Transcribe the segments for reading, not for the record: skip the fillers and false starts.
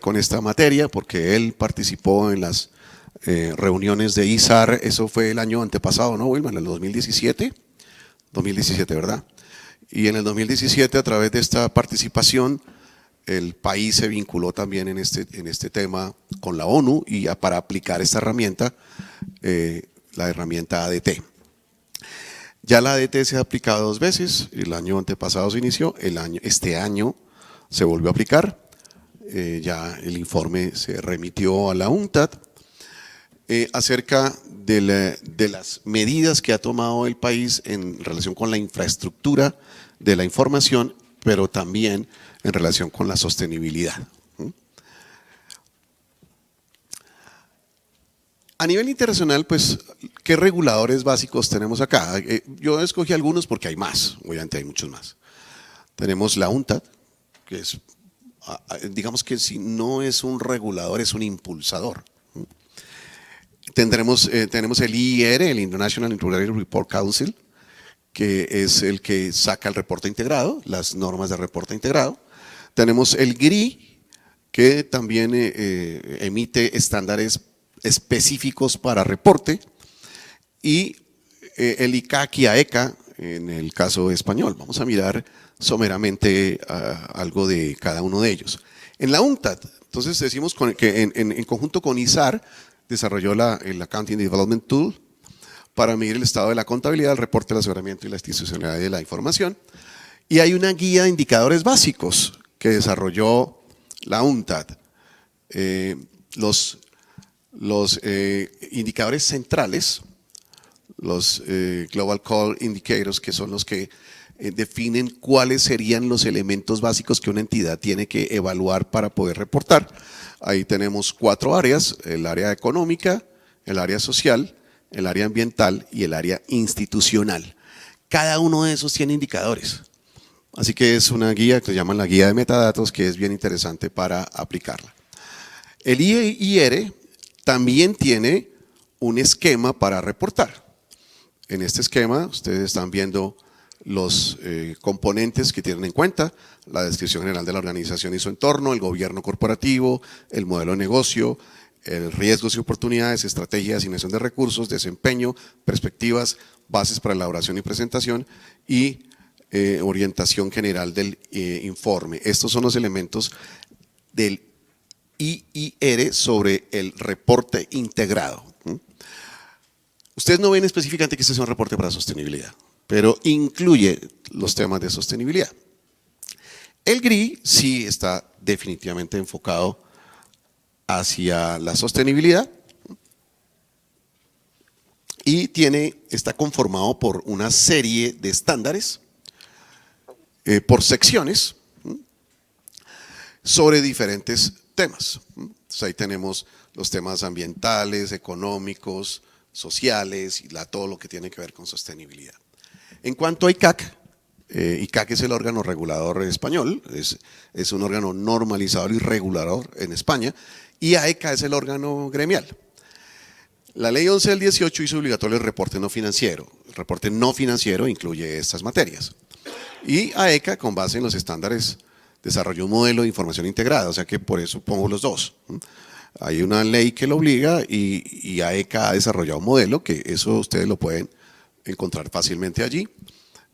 con esta materia porque él participó en las reuniones de ISAR, eso fue el año antepasado, ¿no, Wilma? En el 2017, 2017, ¿verdad? Y en el 2017, a través de esta participación, el país se vinculó también en este tema con la ONU y para aplicar esta herramienta, la herramienta ADT. Ya la ADT se ha aplicado 2 veces, el año antepasado se inició, este año se volvió a aplicar, ya el informe se remitió a la UNCTAD acerca de las medidas que ha tomado el país en relación con la infraestructura de la información, pero también en relación con la sostenibilidad. A nivel internacional, pues, ¿qué reguladores básicos tenemos acá? Yo escogí algunos porque hay más, obviamente hay muchos más. Tenemos la UNCTAD, que es, digamos que si no es un regulador, es un impulsador. Tenemos el IIR, el International Integrated Report Council, que es el que saca el reporte integrado, las normas de reporte integrado. Tenemos el GRI, que también emite estándares específicos para reporte, y el ICAC y AECA en el caso español. Vamos a mirar someramente algo de cada uno de ellos. En la UNCTAD, entonces decimos que en conjunto con ISAR desarrolló el Accounting Development Tool para medir el estado de la contabilidad, el reporte, el aseguramiento y la institucionalidad de la información. Y hay una guía de indicadores básicos que desarrolló la UNCTAD. Los indicadores centrales, los Global Core Indicators, que son los que definen cuáles serían los elementos básicos que una entidad tiene que evaluar para poder reportar. Ahí tenemos 4 áreas: el área económica, el área social, el área ambiental y el área institucional. Cada uno de esos tiene indicadores. Así que es una guía que se llama la guía de metadatos, que es bien interesante para aplicarla. El IIR también tiene un esquema para reportar. En este esquema ustedes están viendo los componentes que tienen en cuenta: la descripción general de la organización y su entorno, el gobierno corporativo, el modelo de negocio, riesgos y oportunidades, estrategia de asignación de recursos, desempeño, perspectivas, bases para elaboración y presentación y orientación general del informe. Estos son los elementos del IIR sobre el reporte integrado. Ustedes no ven específicamente que este es un reporte para sostenibilidad, pero incluye los temas de sostenibilidad. El GRI sí está definitivamente enfocado hacia la sostenibilidad y está conformado por una serie de estándares por secciones sobre diferentes temas. Entonces ahí tenemos los temas ambientales, económicos, sociales y todo lo que tiene que ver con sostenibilidad. En cuanto a ICAC, ICAC es el órgano regulador español, es un órgano normalizador y regulador en España, y AECA es el órgano gremial. La ley 11 del 18 hizo obligatorio el reporte no financiero. El reporte no financiero incluye estas materias. Y AECA, con base en los estándares, desarrolló un modelo de información integrada, o sea que por eso pongo los dos. Hay una ley que lo obliga y AECA ha desarrollado un modelo, que eso ustedes lo pueden encontrar fácilmente allí,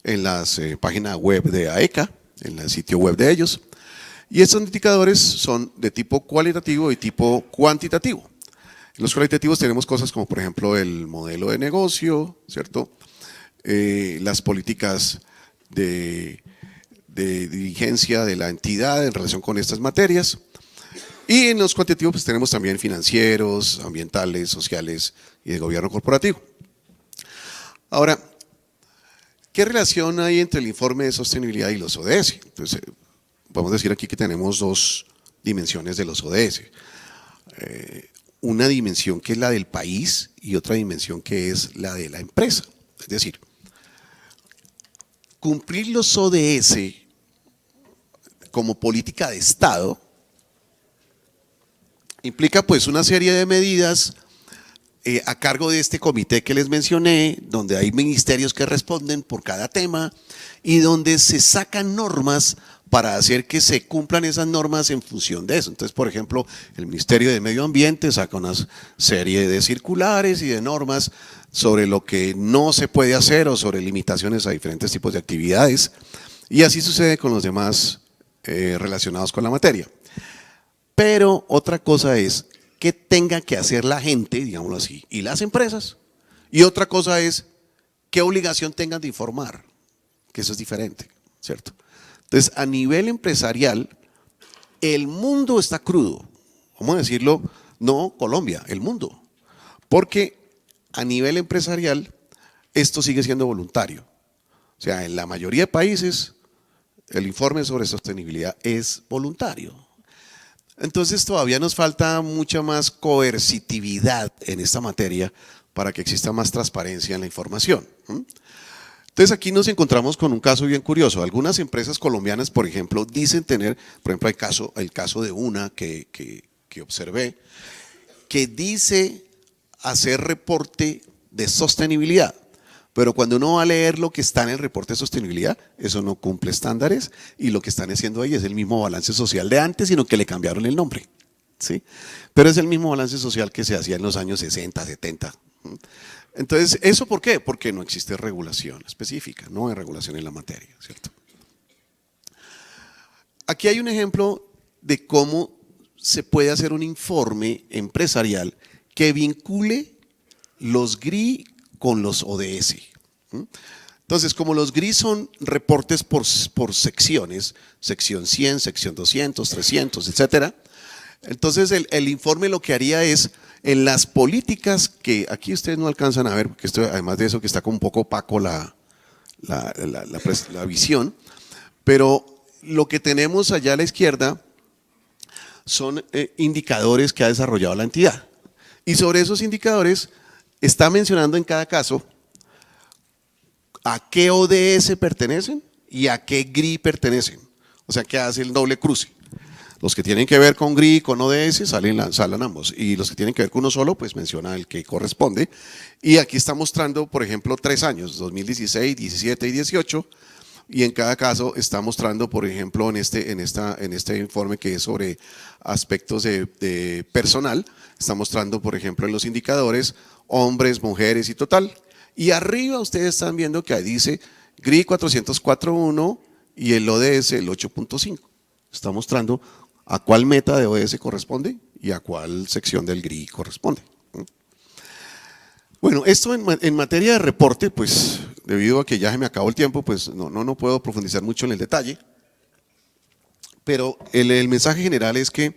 en las páginas web de AECA, en el sitio web de ellos. Y estos indicadores son de tipo cualitativo y tipo cuantitativo. En los cualitativos tenemos cosas como, por ejemplo, el modelo de negocio, ¿cierto? Las políticas de dirigencia de la entidad en relación con estas materias. Y en los cuantitativos pues tenemos también financieros, ambientales, sociales y de gobierno corporativo. Ahora, ¿qué relación hay entre el informe de sostenibilidad y los ODS? Entonces, podemos decir aquí que tenemos 2 dimensiones de los ODS. Una dimensión que es la del país y otra dimensión que es la de la empresa. Es decir, cumplir los ODS como política de Estado implica pues una serie de medidas a cargo de este comité que les mencioné, donde hay ministerios que responden por cada tema y donde se sacan normas para hacer que se cumplan esas normas en función de eso. Entonces, por ejemplo, el Ministerio de Medio Ambiente saca una serie de circulares y de normas sobre lo que no se puede hacer o sobre limitaciones a diferentes tipos de actividades. Y así sucede con los demás relacionados con la materia. Pero otra cosa es qué tenga que hacer la gente, digámoslo así, y las empresas. Y otra cosa es qué obligación tengan de informar, que eso es diferente, ¿cierto? Entonces, a nivel empresarial, el mundo está crudo. Vamos a decirlo, no Colombia, el mundo. Porque a nivel empresarial, esto sigue siendo voluntario. O sea, en la mayoría de países, el informe sobre sostenibilidad es voluntario. Entonces, todavía nos falta mucha más coercitividad en esta materia para que exista más transparencia en la información. Entonces aquí nos encontramos con un caso bien curioso. Algunas empresas colombianas, por ejemplo, dicen tener, por ejemplo, el caso de una que observé, que dice hacer reporte de sostenibilidad, pero cuando uno va a leer lo que está en el reporte de sostenibilidad, eso no cumple estándares y lo que están haciendo ahí es el mismo balance social de antes, sino que le cambiaron el nombre, ¿sí? Pero es el mismo balance social que se hacía en los años 60, 70. Entonces, ¿eso por qué? Porque no existe regulación específica, no hay regulación en la materia, ¿cierto? Aquí hay un ejemplo de cómo se puede hacer un informe empresarial que vincule los GRI con los ODS. Entonces, como los GRI son reportes por secciones, sección 100, sección 200, 300, etcétera, entonces el informe lo que haría es, en las políticas que aquí ustedes no alcanzan a ver, porque esto, además de eso que está como un poco opaco la visión, pero lo que tenemos allá a la izquierda son indicadores que ha desarrollado la entidad. Y sobre esos indicadores está mencionando en cada caso a qué ODS pertenecen y a qué GRI pertenecen. O sea, que hace el doble cruce. Los que tienen que ver con GRI y con ODS salen ambos, y los que tienen que ver con uno solo, pues menciona el que corresponde. Y aquí está mostrando, por ejemplo, 3 años, 2016, 17 y 18, y en cada caso está mostrando, por ejemplo, en este informe que es sobre aspectos de personal, está mostrando, por ejemplo, en los indicadores, hombres, mujeres y total. Y arriba ustedes están viendo que ahí dice GRI 404.1 y el ODS el 8.5. Está mostrando a cuál meta de ODS corresponde y a cuál sección del GRI corresponde. Bueno, esto en materia de reporte, pues debido a que ya se me acabó el tiempo, pues no puedo profundizar mucho en el detalle, pero el mensaje general es que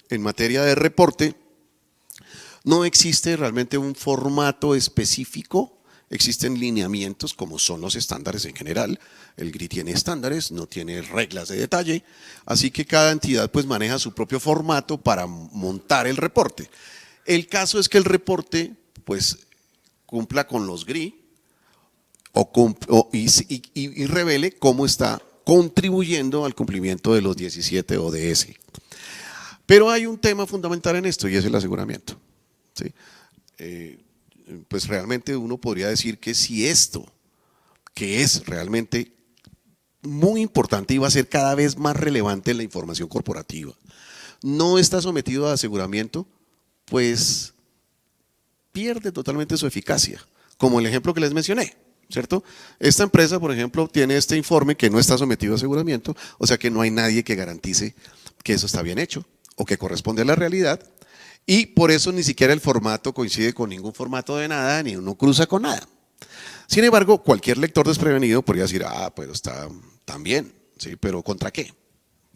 en materia de reporte no existe realmente un formato específico. Existen lineamientos como son los estándares en general, el GRI tiene estándares, no tiene reglas de detalle, así que cada entidad pues maneja su propio formato para montar el reporte. El caso es que el reporte pues cumpla con los GRI y revele cómo está contribuyendo al cumplimiento de los 17 ODS. Pero hay un tema fundamental en esto y es el aseguramiento, ¿sí? Pues realmente uno podría decir que si esto, que es realmente muy importante y va a ser cada vez más relevante en la información corporativa, no está sometido a aseguramiento, pues pierde totalmente su eficacia, como el ejemplo que les mencioné, ¿cierto? Esta empresa, por ejemplo, tiene este informe que no está sometido a aseguramiento, o sea que no hay nadie que garantice que eso está bien hecho o que corresponde a la realidad. Y por eso ni siquiera el formato coincide con ningún formato de nada, ni uno cruza con nada. Sin embargo, cualquier lector desprevenido podría decir, pero está tan bien, ¿sí? ¿Pero contra qué?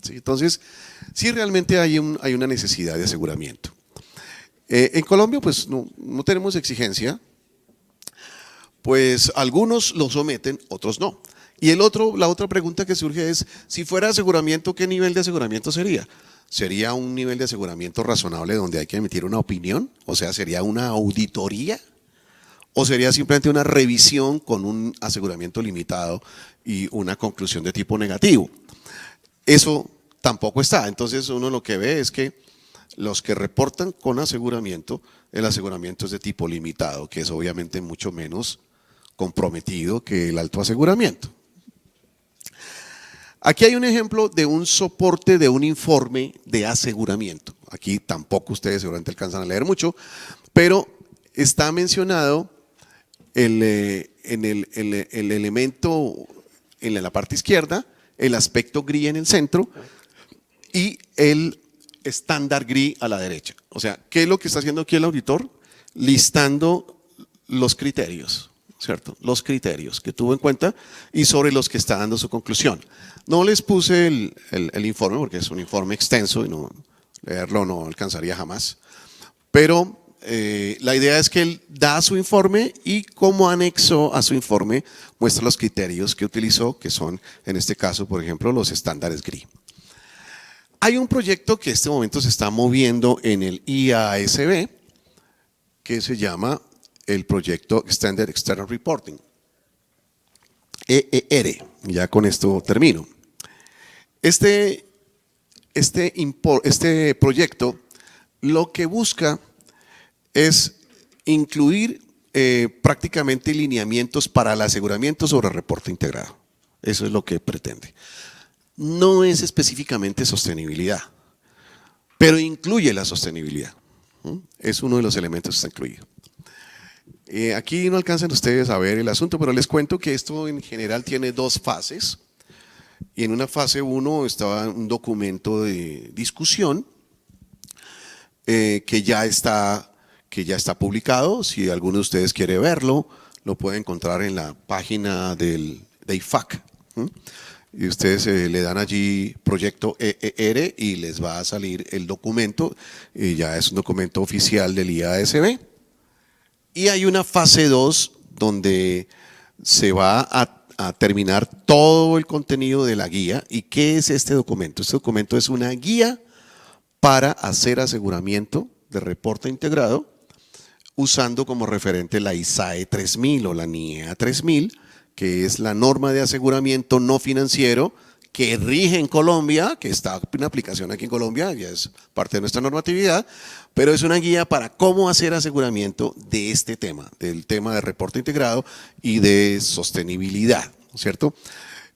¿Sí? Entonces, sí realmente hay una necesidad de aseguramiento. En Colombia, pues no tenemos exigencia, pues algunos lo someten, otros no. Y la otra pregunta que surge es, si fuera aseguramiento, ¿qué nivel de aseguramiento sería? ¿Sería un nivel de aseguramiento razonable donde hay que emitir una opinión? O sea, ¿sería una auditoría? ¿O sería simplemente una revisión con un aseguramiento limitado y una conclusión de tipo negativo? Eso tampoco está. Entonces uno lo que ve es que los que reportan con aseguramiento, el aseguramiento es de tipo limitado, que es obviamente mucho menos comprometido que el alto aseguramiento. Aquí hay un ejemplo de un soporte de un informe de aseguramiento. Aquí tampoco ustedes seguramente alcanzan a leer mucho, pero está mencionado en el elemento en la parte izquierda, el aspecto gris en el centro y el estándar gris a la derecha. O sea, ¿qué es lo que está haciendo aquí el auditor? Listando los criterios, ¿cierto? Los criterios que tuvo en cuenta y sobre los que está dando su conclusión. No les puse el informe porque es un informe extenso y no, leerlo no alcanzaría jamás, pero la idea es que él da su informe y como anexo a su informe muestra los criterios que utilizó, que son en este caso, por ejemplo, los estándares GRI. Hay un proyecto que en este momento se está moviendo en el IASB que se llama el proyecto Extended External Reporting, EER. Ya con esto termino. Este proyecto lo que busca es incluir prácticamente lineamientos para el aseguramiento sobre reporte integrado. Eso es lo que pretende. No es específicamente sostenibilidad, pero incluye la sostenibilidad. Es uno de los elementos que está incluido. Aquí no alcanzan ustedes a ver el asunto, pero les cuento que esto en general tiene dos fases. Y en una fase 1 estaba un documento de discusión que ya está publicado. Si alguno de ustedes quiere verlo, lo puede encontrar en la página de IFAC. Y ustedes le dan allí proyecto EER y les va a salir el documento. Y ya es un documento oficial del IASB. Y hay una fase 2 donde se va a terminar todo el contenido de la guía. ¿Y qué es este documento? Este documento es una guía para hacer aseguramiento de reporte integrado usando como referente la ISAE 3000 o la NIEA 3000, que es la norma de aseguramiento no financiero que rige en Colombia, que está en aplicación aquí en Colombia, ya es parte de nuestra normatividad, pero es una guía para cómo hacer aseguramiento de este tema, del tema de reporte integrado y de sostenibilidad, ¿cierto?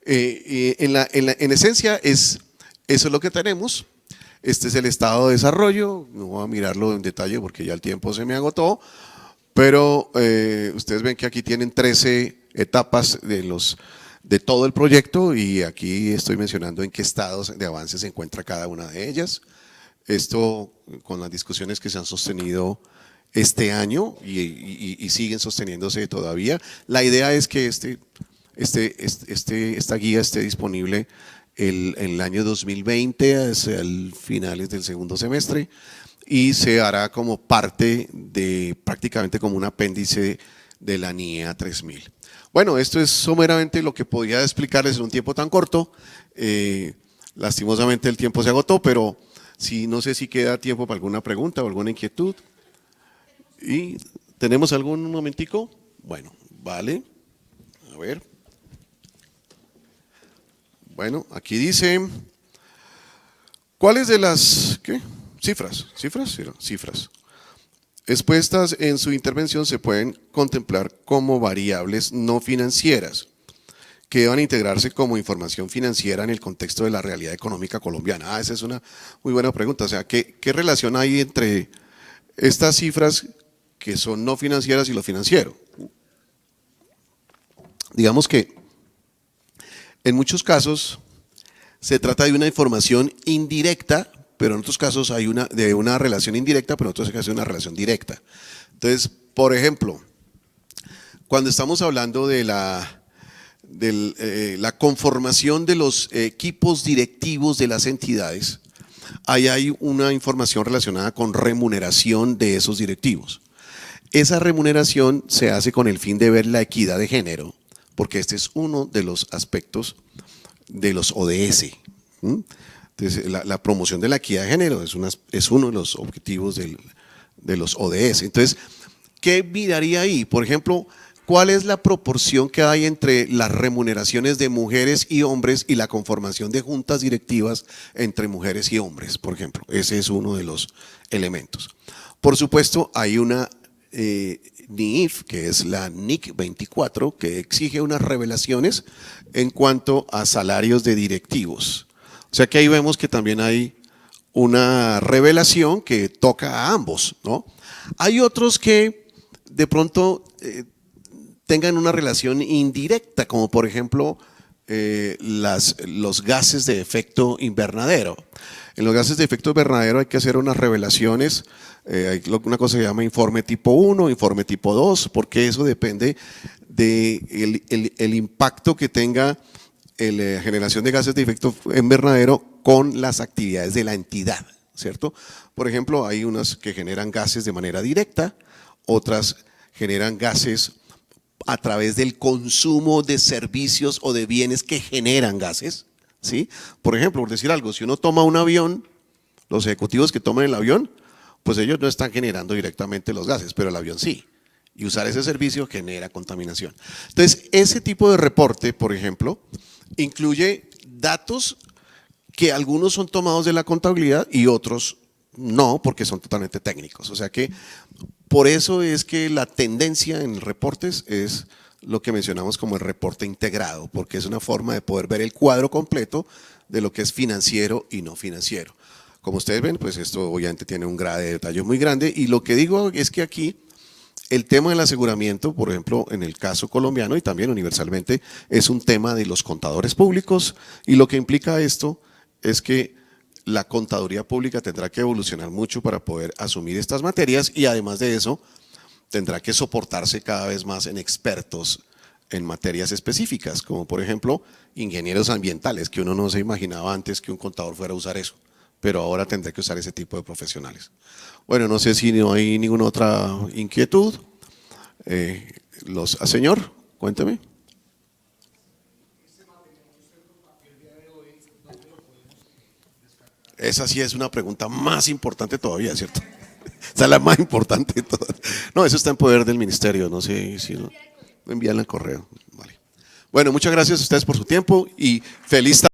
En esencia, eso es lo que tenemos. Este es el estado de desarrollo, no voy a mirarlo en detalle porque ya el tiempo se me agotó, pero ustedes ven que aquí tienen 13 etapas de todo el proyecto y aquí estoy mencionando en qué estados de avance se encuentra cada una de ellas. Esto con las discusiones que se han sostenido este año y siguen sosteniéndose todavía. La idea es que esta guía esté disponible el año 2020, hacia el finales del segundo semestre, y se hará como parte de prácticamente como un apéndice de la NIEA 3000. Bueno, esto es someramente lo que podía explicarles en un tiempo tan corto. Lastimosamente el tiempo se agotó, pero no sé si queda tiempo para alguna pregunta o alguna inquietud. ¿Y tenemos algún momentico? Bueno, vale. A ver. Bueno, aquí dice, ¿cuáles de las cifras expuestas en su intervención se pueden contemplar como variables no financieras que deban integrarse como información financiera en el contexto de la realidad económica colombiana? Esa es una muy buena pregunta. O sea, ¿qué relación hay entre estas cifras que son no financieras y lo financiero? Digamos que en muchos casos se trata de una información indirecta, pero en otros casos hay de una relación indirecta, pero en otros casos hay una relación directa. Entonces, por ejemplo, cuando estamos hablando de la conformación de los equipos directivos de las entidades, ahí hay una información relacionada con remuneración de esos directivos. Esa remuneración se hace con el fin de ver la equidad de género, porque este es uno de los aspectos de los ODS. Entonces, la promoción de la equidad de género es uno de los objetivos de los ODS. Entonces, ¿qué miraría ahí? Por ejemplo, ¿cuál es la proporción que hay entre las remuneraciones de mujeres y hombres y la conformación de juntas directivas entre mujeres y hombres, por ejemplo? Ese es uno de los elementos. Por supuesto, hay una NIF, que es la NIC 24, que exige unas revelaciones en cuanto a salarios de directivos. O sea que ahí vemos que también hay una revelación que toca a ambos, ¿no? Hay otros que de pronto tengan una relación indirecta, como por ejemplo los gases de efecto invernadero. En los gases de efecto invernadero hay que hacer unas revelaciones, hay una cosa que se llama informe tipo 1, informe tipo 2, porque eso depende del el impacto que tenga la generación de gases de efecto invernadero con las actividades de la entidad, ¿cierto? Por ejemplo, hay unas que generan gases de manera directa, otras generan gases a través del consumo de servicios o de bienes que generan gases, ¿sí? Por ejemplo, por decir algo, si uno toma un avión, los ejecutivos que toman el avión, pues ellos no están generando directamente los gases, pero el avión sí. Y usar ese servicio genera contaminación. Entonces, ese tipo de reporte, por ejemplo, incluye datos que algunos son tomados de la contabilidad y otros no, porque son totalmente técnicos. O sea que por eso es que la tendencia en reportes es lo que mencionamos como el reporte integrado, porque es una forma de poder ver el cuadro completo de lo que es financiero y no financiero. Como ustedes ven, pues esto obviamente tiene un grado de detalle muy grande y lo que digo es que aquí el tema del aseguramiento, por ejemplo, en el caso colombiano y también universalmente, es un tema de los contadores públicos y lo que implica esto es que la contaduría pública tendrá que evolucionar mucho para poder asumir estas materias y además de eso tendrá que soportarse cada vez más en expertos en materias específicas, como por ejemplo ingenieros ambientales, que uno no se imaginaba antes que un contador fuera a usar eso, pero ahora tendrá que usar ese tipo de profesionales. Bueno, no sé si no hay ninguna otra inquietud. Señor, cuénteme. Esa sí es una pregunta más importante todavía, ¿cierto? Esa es la más importante de todas. No, eso está en poder del ministerio, no sé si no. Envían al correo. Vale. Bueno, muchas gracias a ustedes por su tiempo y feliz tarde.